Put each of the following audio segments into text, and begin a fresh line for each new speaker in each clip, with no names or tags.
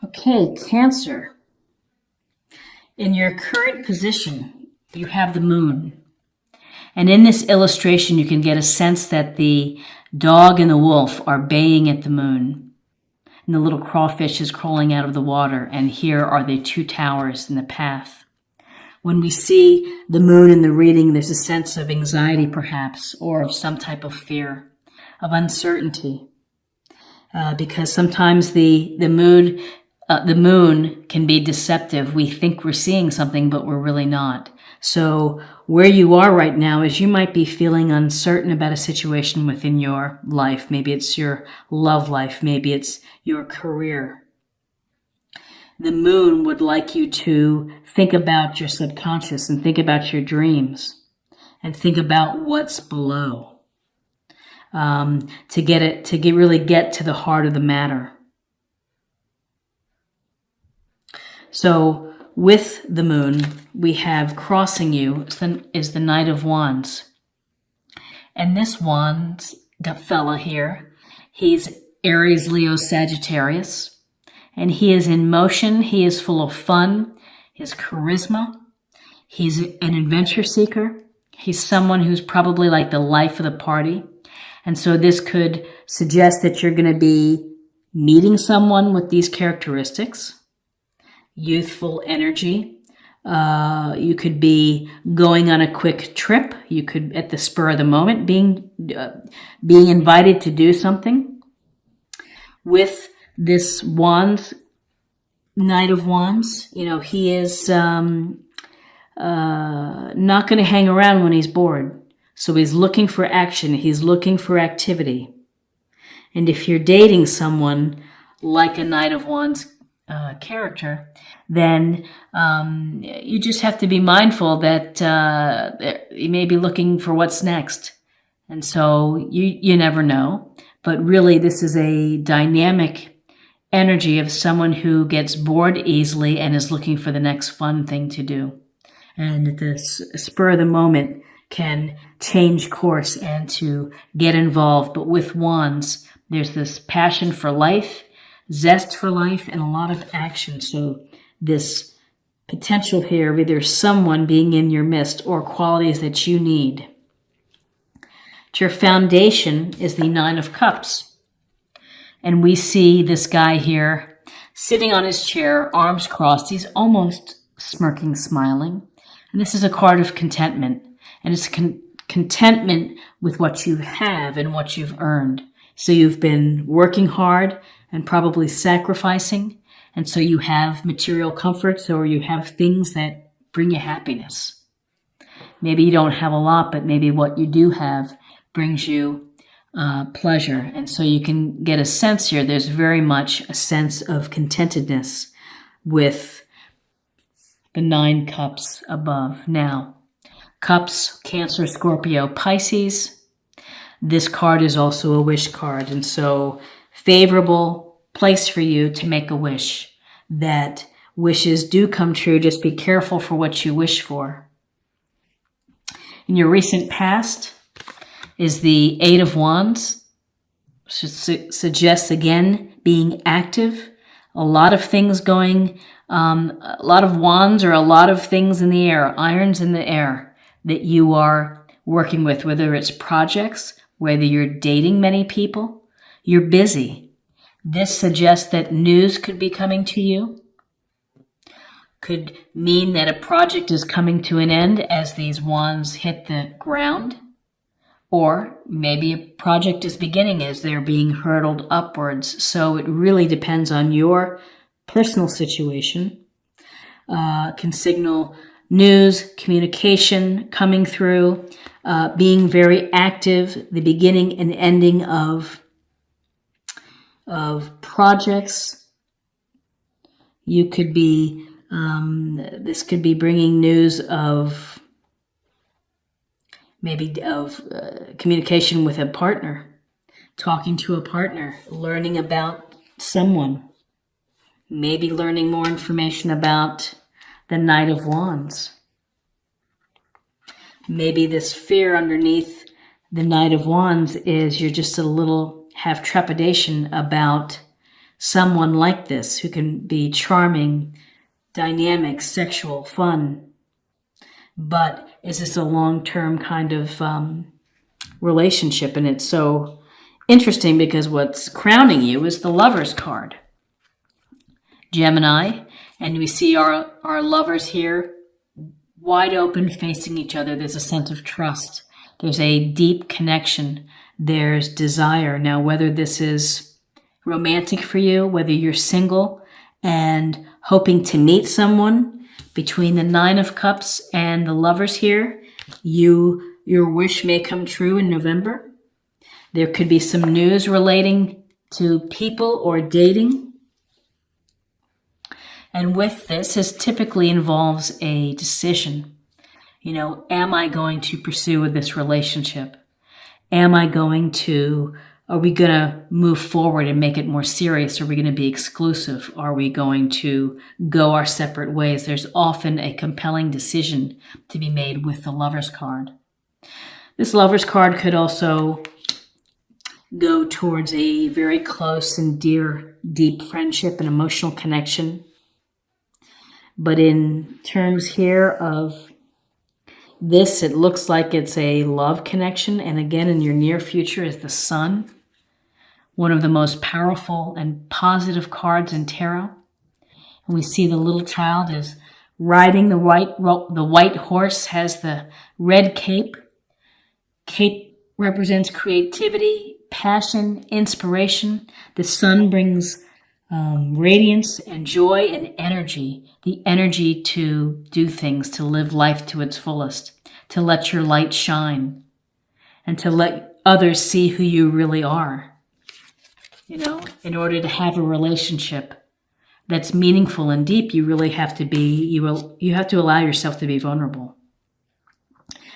Okay, Cancer. In your current position, you have the moon. And in this illustration, you can get a sense that the dog and the wolf are baying at the moon. And the little crawfish is crawling out of the water. And here are the two towers in the path. When we see the moon in the reading, there's a sense of anxiety, perhaps, or of some type of fear, of uncertainty. Because sometimes the moon can be deceptive. We think we're seeing something, but we're really not. So where you are right now is you might be feeling uncertain about a situation within your life. Maybe it's your love life. Maybe it's your career. The moon would like you to think about your subconscious and think about your dreams and think about what's below, really get to the heart of the matter. So with the moon, we have crossing you is the Knight of Wands. And this Wands fella here, he's Aries, Leo, Sagittarius. And he is in motion. He is full of fun, his charisma. He's an adventure seeker. He's someone who's probably like the life of the party. And so this could suggest that you're going to be meeting someone with these characteristics. Youthful energy. You could be going on a quick trip. You could, at the spur of the moment, being invited to do something. With this Wands, Knight of Wands, he is not going to hang around when he's bored. So he's looking for action. He's looking for activity. And if you're dating someone like a Knight of Wands character, then you just have to be mindful that you may be looking for what's next. And so you never know. But really, this is a dynamic energy of someone who gets bored easily and is looking for the next fun thing to do. And at the spur of the moment can change course and to get involved. But with Wands, there's this passion for life, zest for life, and a lot of action. So this potential here of either someone being in your midst or qualities that you need. Your foundation is the Nine of Cups. And we see this guy here sitting on his chair, arms crossed. He's almost smirking, smiling. And this is a card of contentment. And it's contentment with what you have and what you've earned. So you've been working hard and probably sacrificing. And so you have material comforts or you have things that bring you happiness. Maybe you don't have a lot, but maybe what you do have brings you pleasure. And so you can get a sense here, there's very much a sense of contentedness with the 9 cups above. Now, cups, Cancer, Scorpio, Pisces. This card is also a wish card. And so favorable place for you to make a wish. That wishes do come true. Just be careful for what you wish for. In your recent past, is the Eight of Wands. Suggests, again, being active. A lot of things going, a lot of wands or a lot of things in the air, irons in the air that you are working with, whether it's projects, whether you're dating many people, you're busy. This suggests that news could be coming to you. Could mean that a project is coming to an end as these wands hit the ground. Or maybe a project is beginning as they're being hurtled upwards. So it really depends on your personal situation. Can signal news, communication coming through, being very active, the beginning and ending of projects. You could be, this could be bringing news of maybe of communication with a partner, talking to a partner, learning about someone, maybe learning more information about the Knight of Wands. Maybe this fear underneath the Knight of Wands is you're just a little have trepidation about someone like this who can be charming, dynamic, sexual, fun. But is this a long-term kind of relationship? And it's so interesting because what's crowning you is the Lovers card. Gemini, and we see our lovers here wide open, facing each other. There's a sense of trust. There's a deep connection. There's desire. Now, whether this is romantic for you, whether you're single and hoping to meet someone, between the Nine of Cups and the Lovers here, your wish may come true in November. There could be some news relating to people or dating. And with this, it typically involves a decision. You know, am I going to pursue this relationship? Are we going to move forward and make it more serious? Are we going to be exclusive? Are we going to go our separate ways? There's often a compelling decision to be made with the Lovers card. This Lovers card could also go towards a very close and deep friendship and emotional connection. But in terms here of this, it looks like it's a love connection. And again, in your near future is the Sun, one of the most powerful and positive cards in tarot. And we see the little child is riding the white horse, has the red cape. Cape represents creativity, passion, inspiration. The Sun brings radiance and joy and energy, the energy to do things, to live life to its fullest, to let your light shine, and to let others see who you really are. You know, in order to have a relationship that's meaningful and deep, you really have to you have to allow yourself to be vulnerable.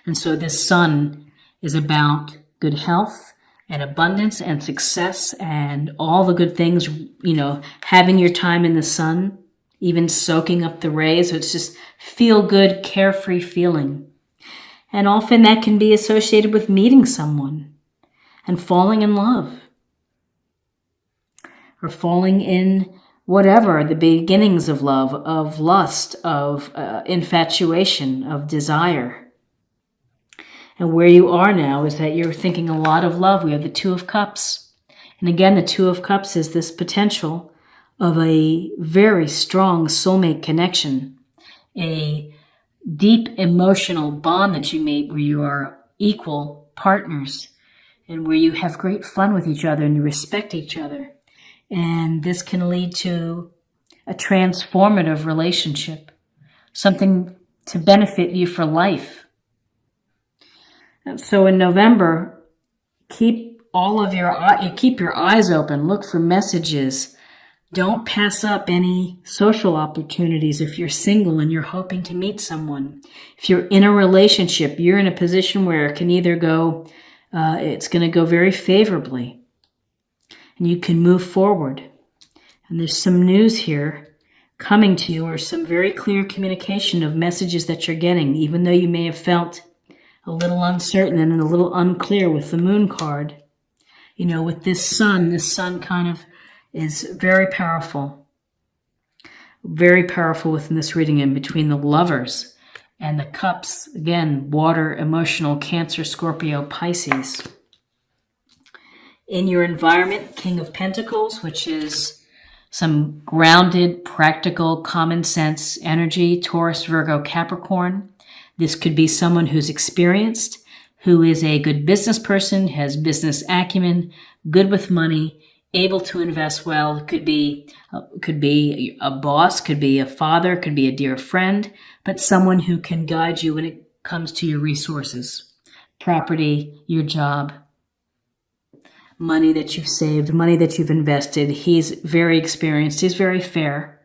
And so this Sun is about good health and abundance and success and all the good things, you know, having your time in the sun, even soaking up the rays. So it's just feel good, carefree feeling. And often that can be associated with meeting someone and falling in love or falling in whatever, the beginnings of love, of lust, of infatuation, of desire. And where you are now is that you're thinking a lot of love. We have the Two of Cups. And again, the Two of Cups is this potential of a very strong soulmate connection, a deep emotional bond that you made where you are equal partners and where you have great fun with each other and you respect each other. And this can lead to a transformative relationship, something to benefit you for life. So in November, keep your eyes open. Look for messages. Don't pass up any social opportunities if you're single and you're hoping to meet someone. If you're in a relationship, you're in a position where it can either go, it's going to go very favorably, and you can move forward. And there's some news here coming to you, or some very clear communication of messages that you're getting, even though you may have felt a little uncertain and a little unclear with the Moon card. You know, with this Sun kind of is very powerful within this reading, in between the Lovers and the Cups. Again, water, emotional, Cancer, Scorpio, Pisces. In your environment, King of Pentacles, which is some grounded, practical, common sense energy, Taurus, Virgo, Capricorn. This could be someone who's experienced, who is a good business person, has business acumen, good with money, able to invest well. It could be a boss, could be a father, could be a dear friend, but someone who can guide you when it comes to your resources, property, your job, money that you've saved, money that you've invested. He's very experienced. He's very fair,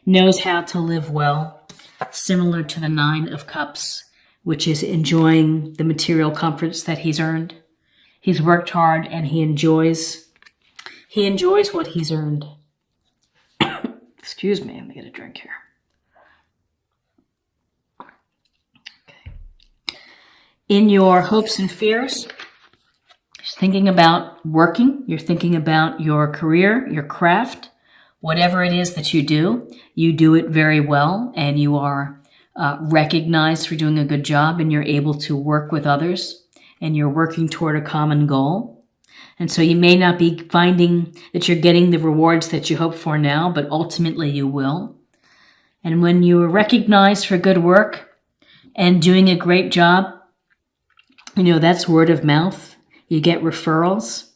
knows how to live well. Similar to the Nine of Cups, which is enjoying the material comforts that he's earned. He's worked hard and he enjoys what he's earned. Excuse me, let me get a drink here. Okay. In your hopes and fears, You're thinking about working. You're thinking about your career, your craft, whatever it is that you do it very well, and you are recognized for doing a good job, and you're able to work with others, and you're working toward a common goal. And so you may not be finding that you're getting the rewards that you hope for now, but ultimately you will. And when you are recognized for good work and doing a great job, that's word of mouth. You get referrals.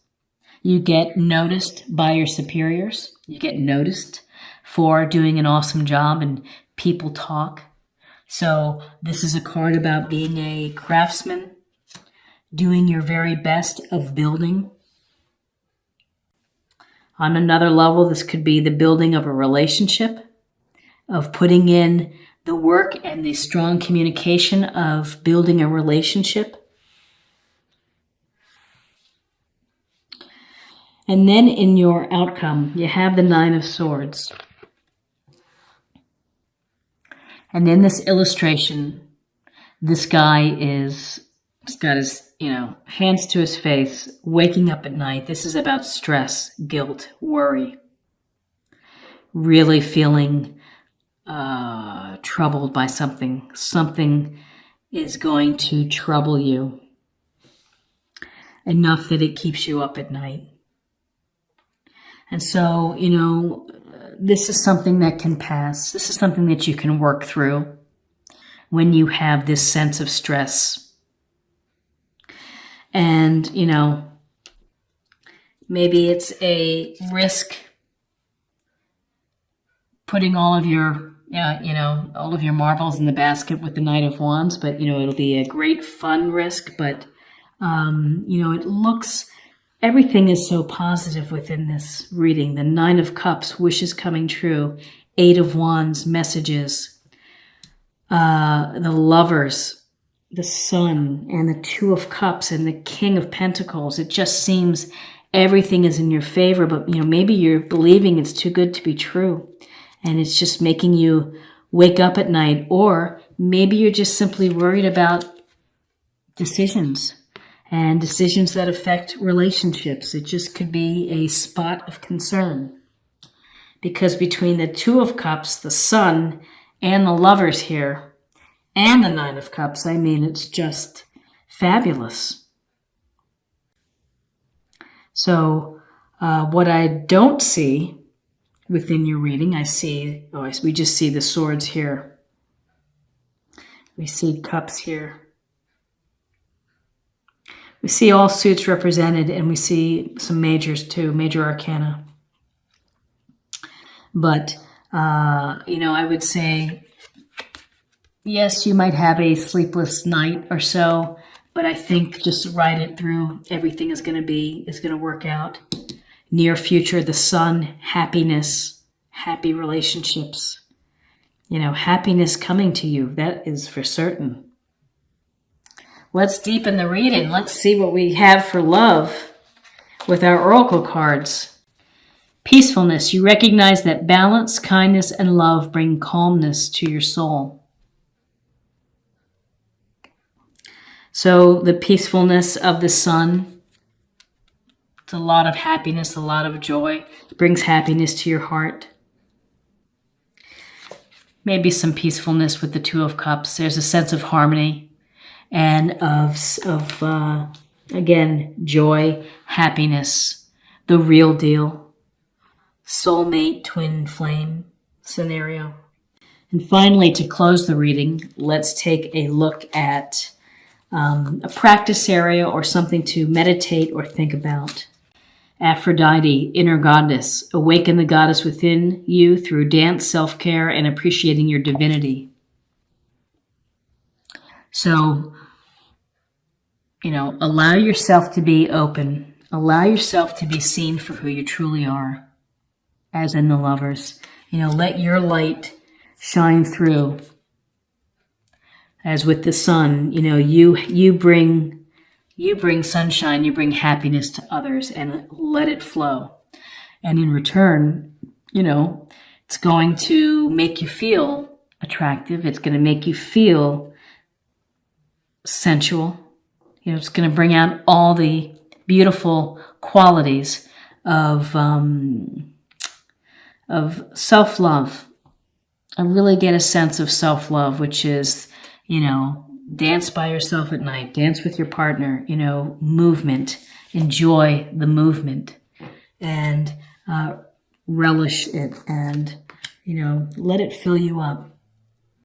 You get noticed by your superiors. You get noticed for doing an awesome job, and people talk. So this is a card about being a craftsman, doing your very best of building. On another level, this could be the building of a relationship, of putting in the work and the strong communication of building a relationship. And then in your outcome, you have the Nine of Swords. And in this illustration, this guy he's got his, hands to his face, waking up at night. This is about stress, guilt, worry. Really feeling troubled by something. Something is going to trouble you enough that it keeps you up at night. And so, this is something that can pass. This is something that you can work through when you have this sense of stress. And, maybe it's a risk putting all of your, all of your marbles in the basket with the Knight of Wands, but, it'll be a great fun risk, but, it looks... Everything is so positive within this reading. The Nine of Cups, wishes coming true. Eight of Wands, messages. The Lovers, the Sun, and the Two of Cups, and the King of Pentacles. It just seems everything is in your favor, but maybe you're believing it's too good to be true, and it's just making you wake up at night, or maybe you're just simply worried about decisions. And decisions that affect relationships. It just could be a spot of concern. Because between the Two of Cups, the Sun, and the Lovers here, and the Nine of Cups, it's just fabulous. So, what I don't see within your reading, we just see the swords here. We see cups here. We see all suits represented, and we see some majors too, major arcana. But, I would say, yes, you might have a sleepless night or so, but I think just ride it through. Everything is going to work out. Near future, the Sun, happiness, happy relationships. Happiness coming to you. That is for certain. Let's deepen the reading. Let's see what we have for love with our oracle cards. Peacefulness. You recognize that balance, kindness, and love bring calmness to your soul. So the peacefulness of the Sun. It's a lot of happiness, a lot of joy. It brings happiness to your heart. Maybe some peacefulness with the Two of Cups. There's a sense of harmony. And of again, joy, happiness, the real deal, soulmate, twin flame scenario. And finally, to close the reading, let's take a look at a practice area or something to meditate or think about. Aphrodite, inner goddess, awaken the goddess within you through dance, self-care, and appreciating your divinity. So, allow yourself to be open. Allow yourself to be seen for who you truly are, as in the Lovers. Let your light shine through. As with the Sun, you bring sunshine, you bring happiness to others, and let it flow. And in return, it's going to make you feel attractive. It's going to make you feel sensual. It's going to bring out all the beautiful qualities of self-love. I really get a sense of self-love, which is, dance by yourself at night, dance with your partner, movement, enjoy the movement, and relish it, and, let it fill you up.